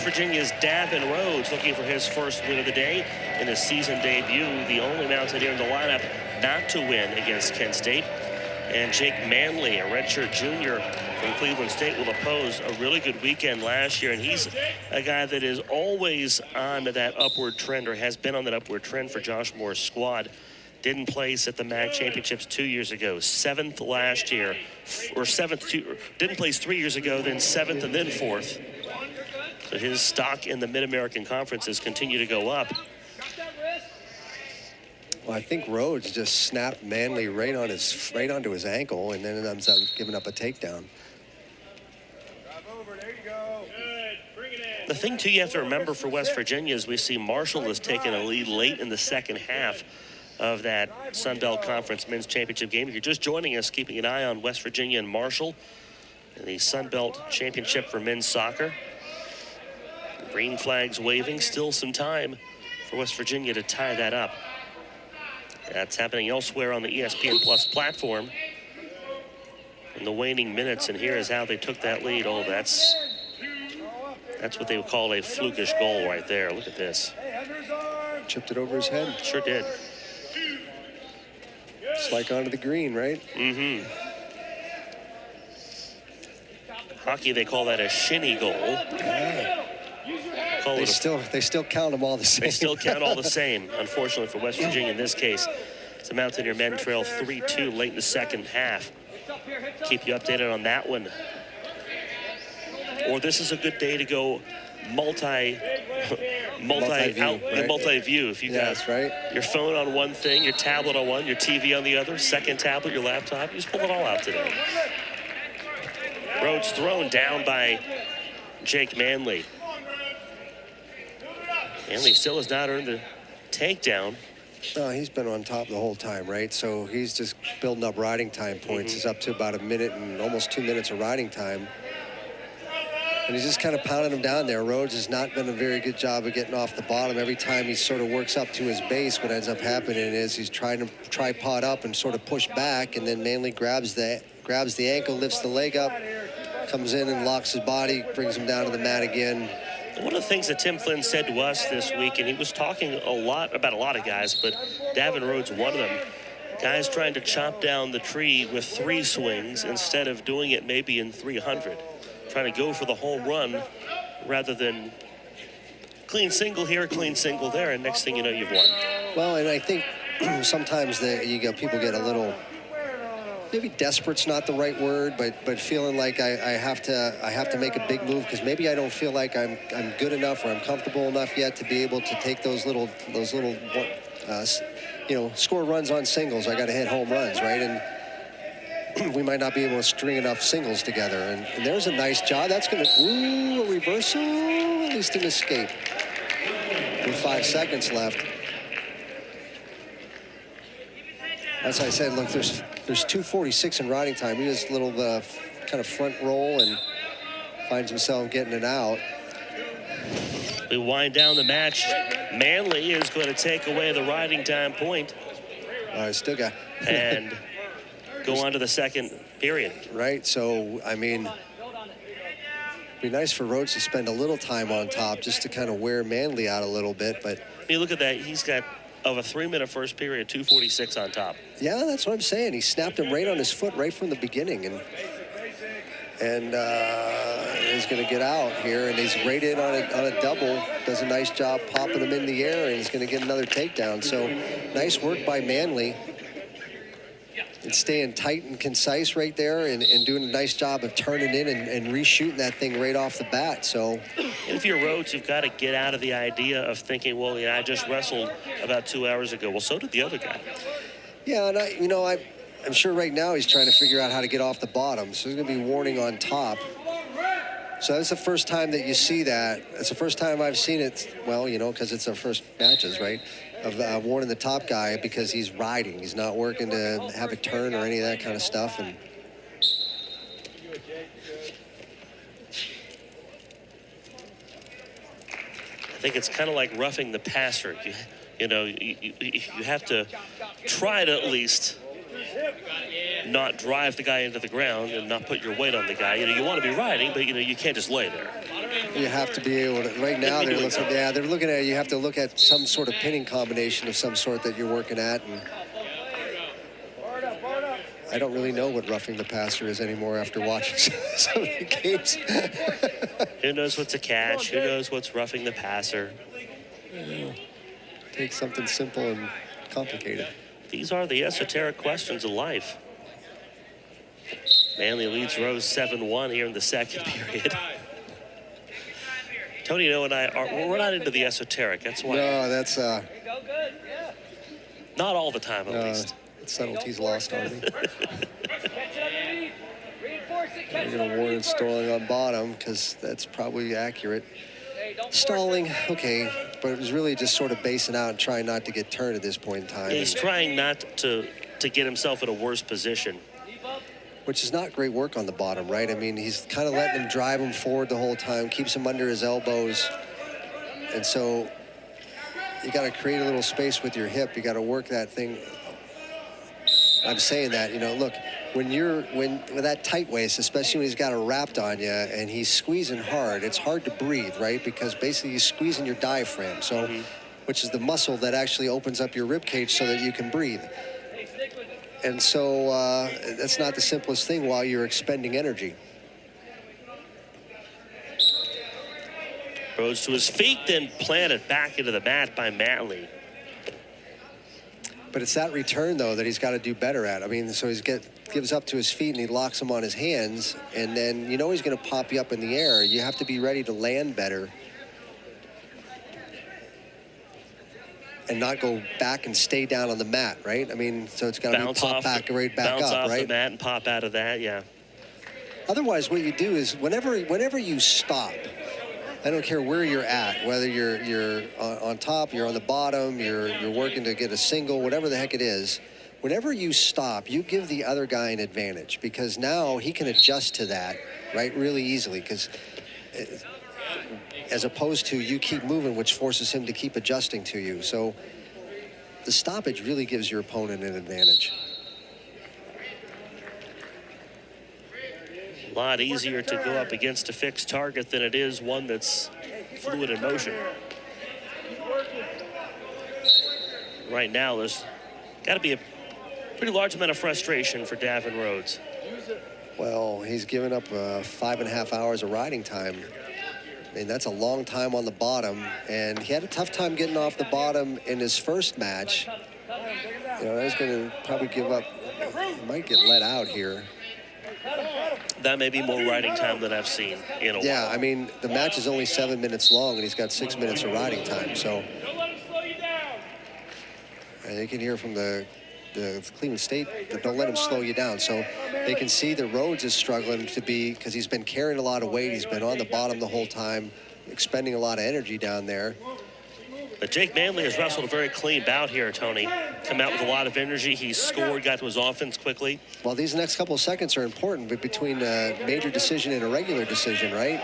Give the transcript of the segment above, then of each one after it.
Virginia's Davin Rhoads looking for his first win of the day in his season debut. The only Mountaineer in the lineup not to win against Kent State. And Jake Manley, a redshirt junior from Cleveland State, will oppose a really good weekend last year. And he's a guy that is always on that upward trend, or has been on that upward trend for Josh Moore's squad. Didn't place at the MAC championships 2 years ago, 7th last year, or 7th, didn't place 3 years ago, then 7th and then 4th. So his stock in the Mid-American Conferences continue to go up. Well, I think Rhoads just snapped Manley right onto his ankle, and then ends up giving up a takedown. The thing, too, you have to remember for West Virginia is we see Marshall has taken a lead late in the second half of that Sun Belt Conference Men's Championship game. If you're just joining us, keeping an eye on West Virginia and Marshall in the Sun Belt Championship for men's soccer. Green flags waving, still some time for West Virginia to tie that up. That's happening elsewhere on the ESPN Plus platform in the waning minutes, and here is how they took that lead. Oh, that's what they would call a flukish goal right there. Look at this. Chipped it over his head. Sure did. It's like onto the green, right? Mm-hmm. Hockey, they call that a shinny goal. Yeah. They still count them all the same. They still count all the same, unfortunately, for West Virginia in this case. It's a Mountaineer men trail 3-2 late in the second half. Keep you updated on that one. Or this is a good day to go multi-view. If you got your phone on one thing, your tablet on one, your TV on the other, second tablet, your laptop, you just pull it all out today. Rhoads thrown down by Jake Manley. Manley still has not earned the takedown. No, he's been on top the whole time, right? So he's just building up riding time points. He's up to about a minute and almost 2 minutes of riding time. And he's just kind of pounding him down there. Rhoads has not done a very good job of getting off the bottom. Every time he sort of works up to his base, what ends up happening is he's trying to tripod up and sort of push back, and then Manley grabs the ankle, lifts the leg up, comes in and locks his body, brings him down to the mat again. One of the things that Tim Flynn said to us this week, and he was talking a lot about a lot of guys, but Davin Rhoads, one of them, guys trying to chop down the tree with 3 swings instead of doing it maybe in 300. Trying to go for the home run rather than clean single here, clean single there, and next thing you know, you've won. Well, and I think sometimes people get a little, maybe desperate's not the right word, but feeling like I have to make a big move because maybe I don't feel like I'm good enough or I'm comfortable enough yet to be able to take those little score runs on singles. I got to hit home runs, right? And we might not be able to string enough singles together. And there's a nice job. That's going to, a reversal, at least an escape. With 5 seconds left. As I said, look, there's 2:46 in riding time. He does a little kind of front roll and finds himself getting it out. We wind down the match. Manley is going to take away the riding time point. Still got. And go on to the second period. Right, so, I mean, it'd be nice for Rhoads to spend a little time on top just to kind of wear Manley out a little bit, but. You look at that, he's got, of a 3-minute first period, 2:46 on top. Yeah, that's what I'm saying. He snapped him right on his foot right from the beginning, and he's going to get out here, and he's right in on a double. Does a nice job popping him in the air, and he's going to get another takedown. So nice work by Manley. And staying tight and concise right there and doing a nice job of turning in and reshooting that thing right off the bat. So if you're Rhoads, you've got to get out of the idea of thinking, well, yeah, I just wrestled about 2 hours ago. Well, so did the other guy. Yeah, and I'm sure right now he's trying to figure out how to get off the bottom. So there's going to be warning on top. So that's the first time that you see that. It's the first time I've seen it, well, because it's our first matches, right? Of warning the top guy because he's riding. He's not working to have a turn or any of that kind of stuff. And I think it's kind of like roughing the passer. You have to try to at least not drive the guy into the ground and not put your weight on the guy. You want to be riding, but you can't just lay there. You have to be able to. Right now, they're looking at. You have to look at some sort of pinning combination of some sort that you're working at, and I don't really know what roughing the passer is anymore after watching some of the games. Who knows what's a catch? Who knows what's roughing the passer? Take something simple and complicate it. These are the esoteric questions of life. Manley leads Rose 7-1 here in the second period. Tony, you know, and we're not into the esoteric. That's why. No, that's not all the time, at least. Subtlety's lost on me. We're going to warn stalling on bottom because that's probably accurate. Stalling, okay, but it was really just sort of basing out and trying not to get turned at this point in time. He's trying not to get himself in a worse position. Which is not great work on the bottom, right? I mean, he's kind of letting him drive him forward the whole time, keeps him under his elbows. And so you got to create a little space with your hip. You got to work that thing. I'm saying that, you know, look, when with that tight waist, especially when he's got it wrapped on you and he's squeezing hard, it's hard to breathe, right? Because basically he's squeezing your diaphragm, so which is the muscle that actually opens up your rib cage so that you can breathe. And so that's not the simplest thing while you're expending energy. Rhoads to his feet, then planted back into the mat by Manley. But it's that return, though, that he's got to do better at. I mean, so he gives up to his feet and he locks him on his hands, and then you know he's going to pop you up in the air. You have to be ready to land better and not go back and stay down on the mat, right? I mean, so it's got to be pop back, right back up, right? Bounce off the mat and pop out of that, yeah. Otherwise, what you do is whenever you stop, I don't care where you're at, whether you're on top, you're on the bottom, you're working to get a single, whatever the heck it is. Whenever you stop, you give the other guy an advantage because now he can adjust to that, right, really easily. Because as opposed to you keep moving, which forces him to keep adjusting to you. So the stoppage really gives your opponent an advantage. A lot easier to go up against a fixed target than it is one that's fluid in motion. Right now, there's got to be a pretty large amount of frustration for Davin Rhoads. Well, he's given up 5.5 hours of riding time. I mean, that's a long time on the bottom, and he had a tough time getting off the bottom in his first match. You know, he's going to probably give up. He might get let out here. That may be more riding time than I've seen in a while. Yeah, I mean, the match is only 7 minutes long, and he's got 6 minutes of riding time. So, and you can hear from the Cleveland State that don't let him slow you down. So they can see that Rhoads is struggling because he's been carrying a lot of weight. He's been on the bottom the whole time, expending a lot of energy down there. But Jake Manley has wrestled a very clean bout here, Tony. Come out with a lot of energy. He's scored, got to his offense quickly. Well, these next couple of seconds are important, but between a major decision and a regular decision, right?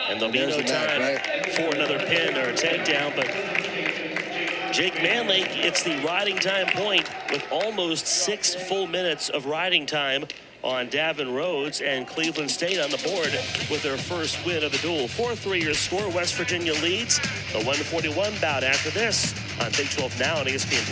And there'll be no time for another pin or a takedown, but Jake Manley gets the riding time point with almost 6 full minutes of riding time on Davin Rhoads, and Cleveland State on the board with their first win of the duel. 4-3 your score. West Virginia leads the 141 bout after this on Big 12 Now on ESPN+.